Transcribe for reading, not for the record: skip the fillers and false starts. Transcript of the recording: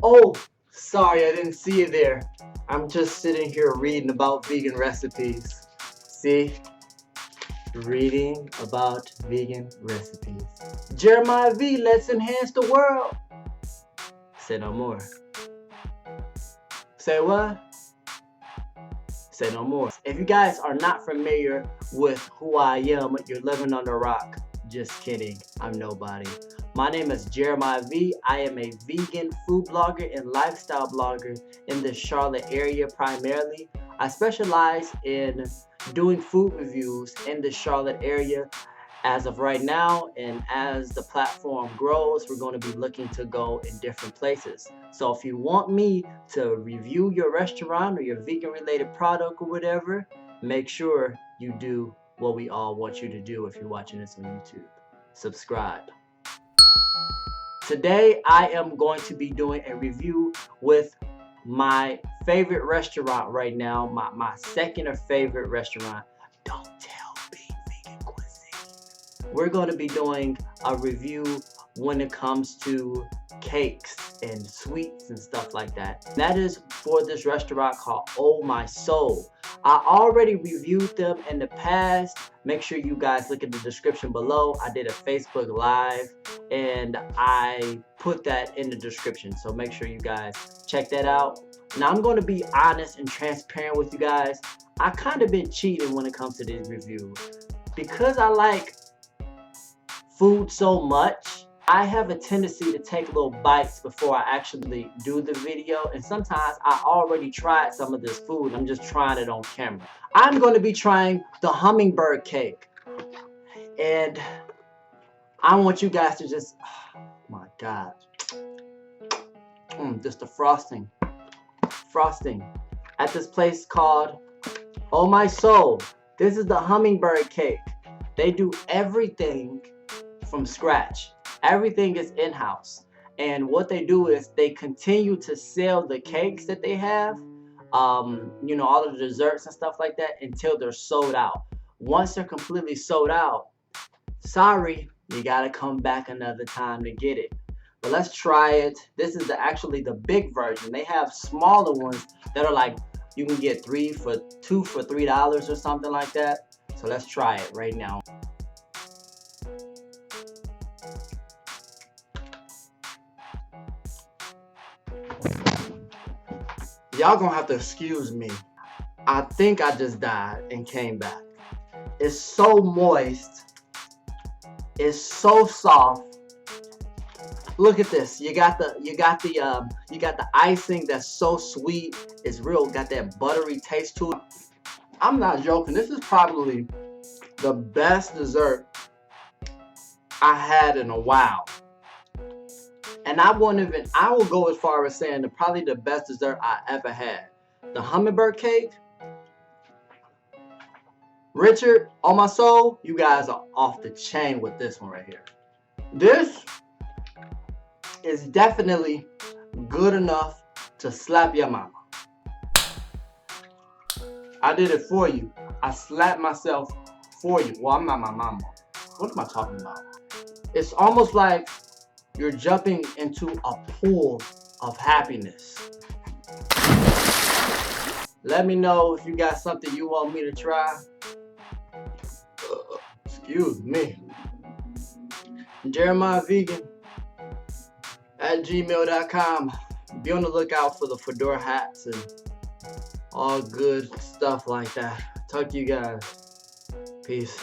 Oh, sorry, I didn't see you there. I'm just sitting here reading about vegan recipes. See? Reading about vegan recipes. Jeremiah V, let's enhance the world. Say no more. Say what? Say no more. If you guys are not familiar with who I am, you're living under a rock. Just kidding, I'm nobody. My name is Jeremiah V. I am a vegan food blogger and lifestyle blogger in the Charlotte area primarily. I specialize in doing food reviews in the Charlotte area as of right now, and as the platform grows, we're going to be looking to go in different places. So if you want me to review your restaurant or your vegan related product or whatever, make sure you do what we all want you to do if you're watching this on YouTube. Subscribe. Today I am going to be doing a review with my favorite restaurant right now, my second or favorite restaurant. Don't tell me vegan cuisine. We're going to be doing a review when it comes to cakes and sweets and stuff like that. That is for this restaurant called Oh My Soul. I already reviewed them in the past. Make sure you guys look at the description below. I did a Facebook Live and I put that in the description. So make sure you guys check that out. Now I'm going to be honest and transparent with you guys. I kind of been cheating when it comes to these reviews. Because I like food so much, I have a tendency to take little bites before I actually do the video, and sometimes I already tried some of this food. I'm just trying it on camera. I'm going to be trying the hummingbird cake, and I want you guys to just, oh my God, just the frosting at this place called Oh My Soul. This is the hummingbird cake. They do everything from scratch. Everything is in-house, and what they do is they continue to sell the cakes that they have, you know, all of the desserts and stuff like that, until they're sold out. Once they're completely sold out, sorry, you gotta come back another time to get it. But let's try it. This is actually the big version. They have smaller ones that are like, you can get two for $3 or something like that. So let's try it right now. Y'all gonna have to excuse me. I think I just died and came back. It's so moist. It's so soft. Look at this. You got the icing that's so sweet. It's real. Got that buttery taste to it. I'm not joking. This is probably the best dessert I had in a while. And I will go as far as saying probably the best dessert I ever had. The hummingbird cake. Richard, On My Soul, you guys are off the chain with this one right here. This is definitely good enough to slap your mama. I did it for you. I slapped myself for you. Well, I'm not my mama. What am I talking about? It's almost like you're jumping into a pool of happiness. Let me know if you got something you want me to try. Excuse me. Jeremiah Vegan at gmail.com. Be on the lookout for the fedora hats and all good stuff like that. Talk to you guys. Peace.